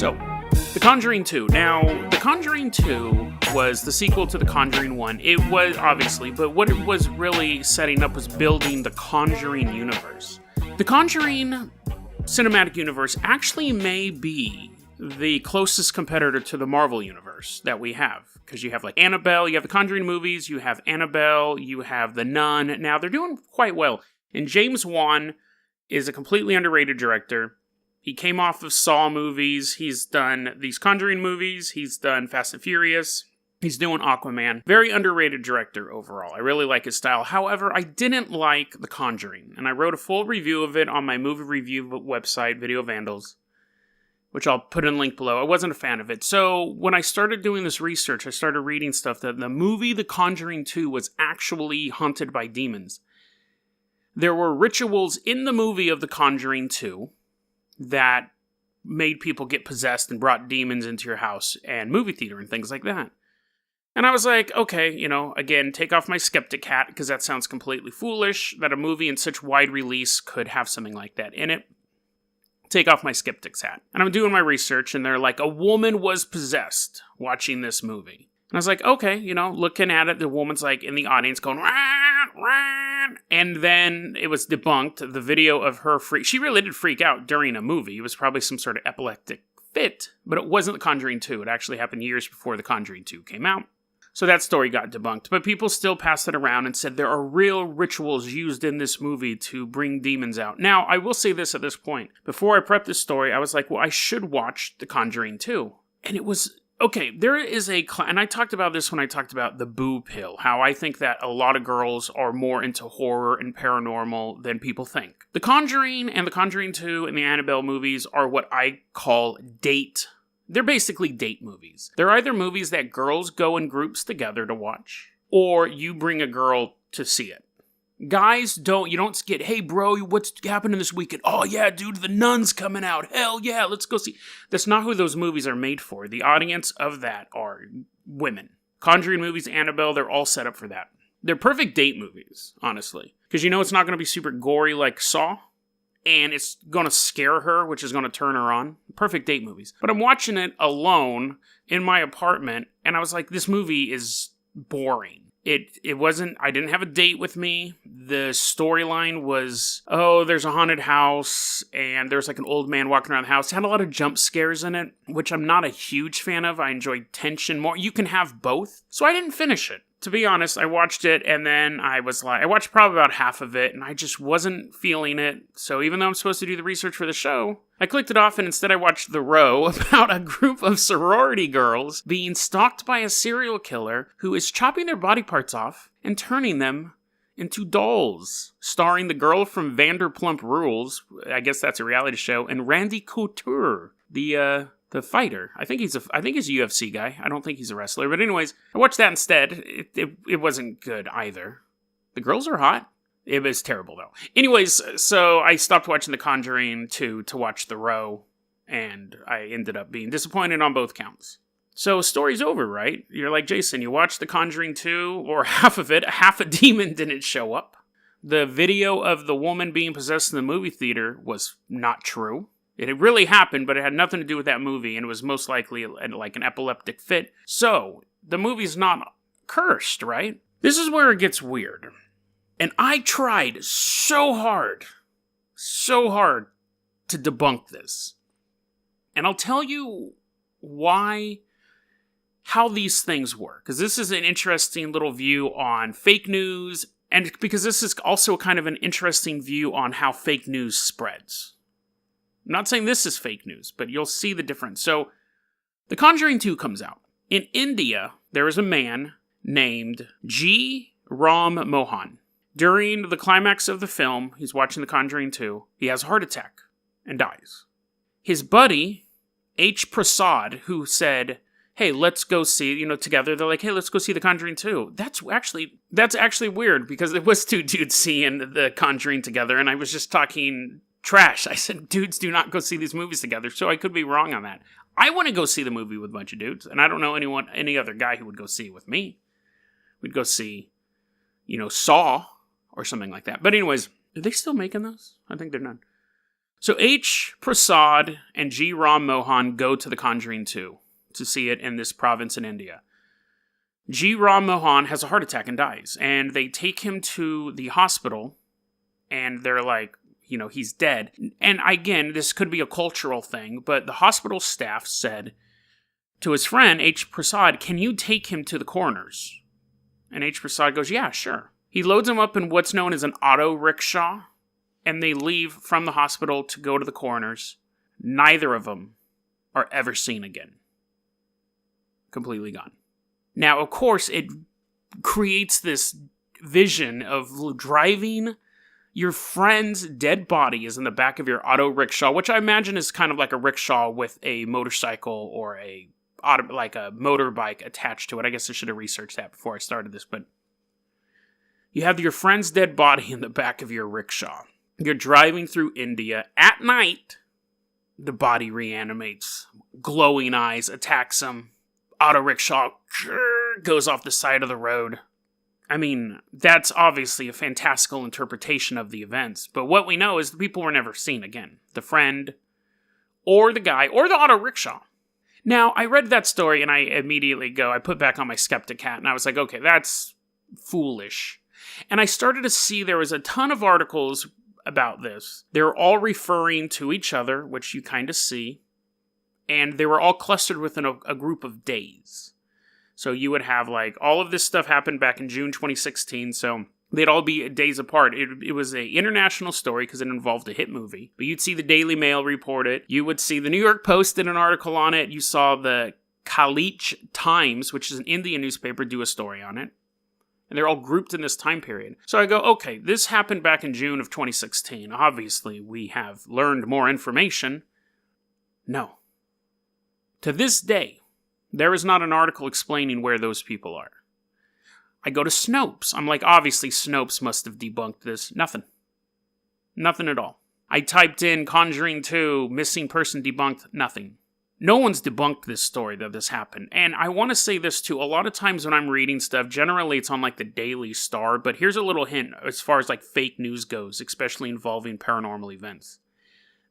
So, The Conjuring 2. Now, The Conjuring 2 was the sequel to The Conjuring 1. It was, obviously, but what it was really setting up was building the Conjuring universe. The Conjuring cinematic universe actually may be the closest competitor to the Marvel universe that we have. Because you have like Annabelle, you have the Conjuring movies, you have Annabelle, you have The Nun. Now, they're doing quite well. And James Wan is a completely underrated director. He came off of Saw movies. He's done these Conjuring movies. He's done Fast and Furious. He's doing Aquaman. Very underrated director overall. I really like his style. However, I didn't like The Conjuring. And I wrote a full review of it on my movie review website, Video Vandals, which I'll put in a link below. I wasn't a fan of it. So when I started doing this research, I started reading stuff that the movie The Conjuring 2 was actually haunted by demons. There were rituals in the movie of The Conjuring 2 that made people get possessed and brought demons into your house and movie theater and things like that. And I was like, okay, again, take off my skeptic hat, because that sounds completely foolish that a movie in such wide release could have something like that in it. Take off my skeptic's hat. And I'm doing my research, and they're like, a woman was possessed watching this movie. And I was like, okay, looking at it, the woman's like in the audience going, "Rah, rah," and then it was debunked, the video of her she really did freak out during a movie. It was probably some sort of epileptic fit, but it wasn't The Conjuring 2. It actually happened years before The Conjuring 2 came out. So that story got debunked, but people still passed it around and said there are real rituals used in this movie to bring demons out. Now, I will say this at this point. Before I prepped this story, I was like, well, I should watch The Conjuring 2. And it was, okay, there is and I talked about this when I talked about the boo pill, how I think that a lot of girls are more into horror and paranormal than people think. The Conjuring and The Conjuring 2 and the Annabelle movies are what I call They're basically date movies. They're either movies that girls go in groups together to watch, or you bring a girl to see it. Guys you don't get, hey bro, what's happening this weekend? Oh yeah, dude, The Nun's coming out. Hell yeah, let's go see. That's not who those movies are made for. The audience of that are women. Conjuring movies, Annabelle, they're all set up for that. They're perfect date movies, honestly. Because it's not going to be super gory like Saw. And it's going to scare her, which is going to turn her on. Perfect date movies. But I'm watching it alone in my apartment, and I was like, this movie is boring. It wasn't, I didn't have a date with me. The storyline was, there's a haunted house, and there's like an old man walking around the house. It had a lot of jump scares in it, which I'm not a huge fan of. I enjoyed tension more. You can have both. So I didn't finish it. To be honest, I watched it, and then I watched probably about half of it, and I just wasn't feeling it. So even though I'm supposed to do the research for the show, I clicked it off, and instead I watched The Row, about a group of sorority girls being stalked by a serial killer who is chopping their body parts off and turning them into dolls, starring the girl from Vanderpump Rules, I guess that's a reality show, and Randy Couture, the fighter. I think he's a UFC guy. I don't think he's a wrestler. But anyways, I watched that instead. It wasn't good either. The girls are hot. It was terrible, though. Anyways, so I stopped watching The Conjuring 2 to watch The Row, and I ended up being disappointed on both counts. So, story's over, right? You're like, Jason, you watched The Conjuring 2, or half of it, half a demon didn't show up. The video of the woman being possessed in the movie theater was not true. It really happened, but it had nothing to do with that movie, and it was most likely like an epileptic fit. So, the movie's not cursed, right? This is where it gets weird. And I tried so hard to debunk this. And I'll tell you how these things work. Because this is an interesting little view on fake news, and because this is also kind of an interesting view on how fake news spreads. I'm not saying this is fake news, but you'll see the difference. So, The Conjuring 2 comes out. In India, there is a man named G. Ram Mohan. During the climax of the film, he's watching The Conjuring 2, he has a heart attack and dies. His buddy, H. Prasad, who said, hey, let's go see, together, they're like, hey, let's go see The Conjuring 2. That's actually weird, because it was two dudes seeing The Conjuring together, and I was just talking trash. I said, dudes do not go see these movies together, so I could be wrong on that. I want to go see the movie with a bunch of dudes, and I don't know any other guy who would go see it with me. We'd go see, Saw or something like that. But anyways, are they still making those? I think they're not. So H. Prasad and G. Ram Mohan go to The Conjuring 2 to see it in this province in India. G. Ram Mohan has a heart attack and dies, and they take him to the hospital, and they're like, he's dead. And again, this could be a cultural thing, but the hospital staff said to his friend, H. Prasad, can you take him to the coroner's? And H. Prasad goes, yeah, sure. He loads him up in what's known as an auto rickshaw, and they leave from the hospital to go to the coroner's. Neither of them are ever seen again. Completely gone. Now, of course, it creates this vision of driving your friend's dead body is in the back of your auto rickshaw, which I imagine is kind of like a rickshaw with a motorcycle or like a motorbike attached to it. I guess I should have researched that before I started this, but you have your friend's dead body in the back of your rickshaw. You're driving through India at night. The body reanimates. Glowing eyes attacks him. Auto rickshaw goes off the side of the road. I mean, that's obviously a fantastical interpretation of the events, but what we know is the people were never seen again. The friend, or the guy, or the auto rickshaw. Now, I read that story and I put back on my skeptic hat and I was like, okay, that's foolish. And I started to see there was a ton of articles about this. They were all referring to each other, which you kind of see, and they were all clustered within a group of days. So you would have, all of this stuff happened back in June 2016, so they'd all be days apart. It was an international story because it involved a hit movie. But you'd see the Daily Mail report it. You would see the New York Post did an article on it. You saw the Khaleej Times, which is an Indian newspaper, do a story on it. And they're all grouped in this time period. So I go, okay, this happened back in June of 2016. Obviously, we have learned more information. No. To this day, there is not an article explaining where those people are. I go to Snopes. I'm like, obviously Snopes must have debunked this. Nothing. Nothing at all. I typed in Conjuring 2, missing person debunked. Nothing. No one's debunked this story that this happened. And I want to say this too. A lot of times when I'm reading stuff, generally it's on the Daily Star. But here's a little hint as far as fake news goes, especially involving paranormal events.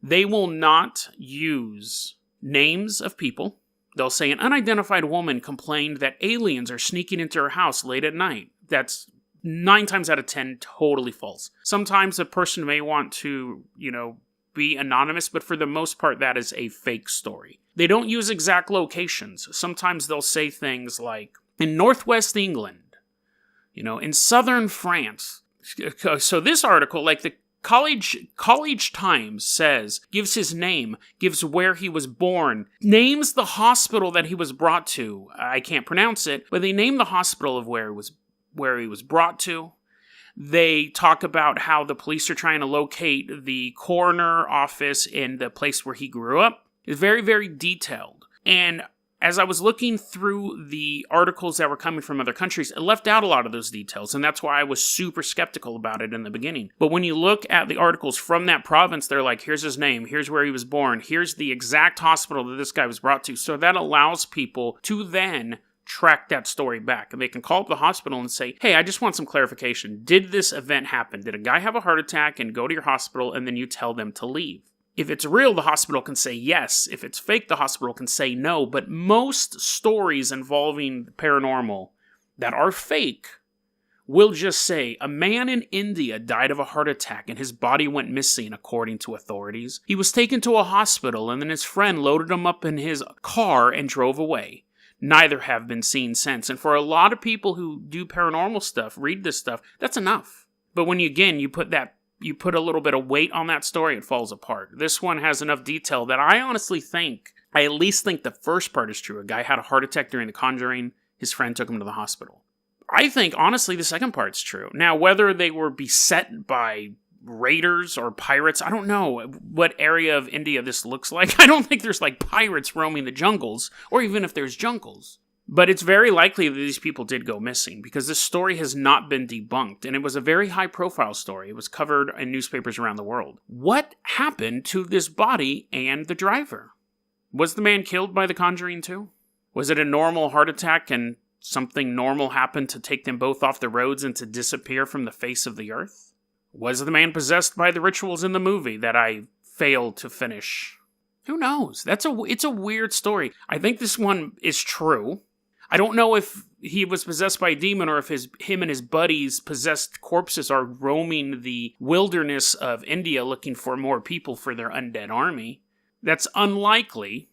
They will not use names of people. They'll say an unidentified woman complained that aliens are sneaking into her house late at night. That's 9 times out of 10 totally false. Sometimes a person may want to, be anonymous, but for the most part, that is a fake story. They don't use exact locations. Sometimes they'll say things like, in northwest England, in southern France. So this article, the College Times gives his name, gives where he was born, names the hospital that he was brought to. I can't pronounce it, but they name the hospital of where he was brought to. They talk about how the police are trying to locate the coroner office in the place where he grew up. It's very, very detailed. And as I was looking through the articles that were coming from other countries, it left out a lot of those details, and that's why I was super skeptical about it in the beginning. But when you look at the articles from that province, they're like, here's his name, here's where he was born, here's the exact hospital that this guy was brought to. So that allows people to then track that story back, and they can call up the hospital and say, hey, I just want some clarification. Did this event happen? Did a guy have a heart attack and go to your hospital, and then you tell them to leave? If it's real, the hospital can say yes. If it's fake, the hospital can say no. But most stories involving paranormal that are fake will just say, a man in India died of a heart attack and his body went missing, according to authorities. He was taken to a hospital and then his friend loaded him up in his car and drove away. Neither have been seen since. And for a lot of people who do paranormal stuff, read this stuff, that's enough. But when you put a little bit of weight on that story, it falls apart. This one has enough detail that I honestly think, I at least think the first part is true. A guy had a heart attack during The Conjuring. His friend took him to the hospital. I think, honestly, the second part's true. Now, whether they were beset by raiders or pirates, I don't know what area of India this looks like. I don't think there's pirates roaming the jungles, or even if there's jungles. But it's very likely that these people did go missing, because this story has not been debunked, and it was a very high-profile story. It was covered in newspapers around the world. What happened to this body and the driver? Was the man killed by The Conjuring 2? Was it a normal heart attack and something normal happened to take them both off the roads and to disappear from the face of the earth? Was the man possessed by the rituals in the movie that I failed to finish. Who knows? It's a weird story. I think this one is true. I don't know if he was possessed by a demon or if him and his buddies' possessed corpses are roaming the wilderness of India looking for more people for their undead army. That's unlikely.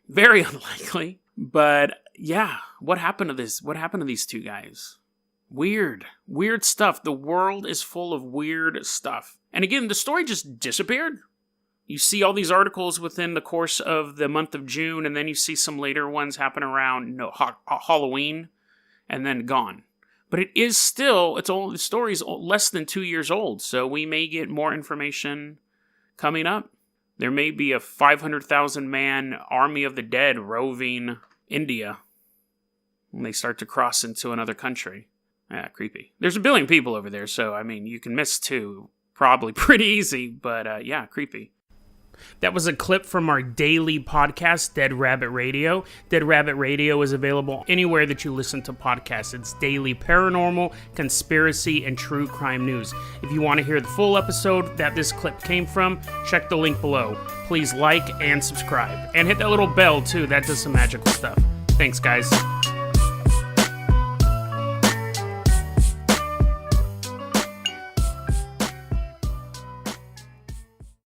Very unlikely. But yeah, what happened to this? What happened to these two guys? Weird stuff. The world is full of weird stuff. And again, the story just disappeared. You see all these articles within the course of the month of June, and then you see some later ones happen around Halloween, and then gone. But it is still, the story's less than 2 years old, so we may get more information coming up. There may be a 500,000 man army of the dead roving India when they start to cross into another country. Yeah, creepy. There's 1 billion people over there, so I mean, you can miss 2 probably pretty easy, but yeah, creepy. That was a clip from our daily podcast, Dead Rabbit Radio. Dead Rabbit Radio is available anywhere that you listen to podcasts. It's daily paranormal, conspiracy, and true crime news. If you want to hear the full episode that this clip came from, check the link below. Please like and subscribe. And hit that little bell, too. That does some magical stuff. Thanks, guys.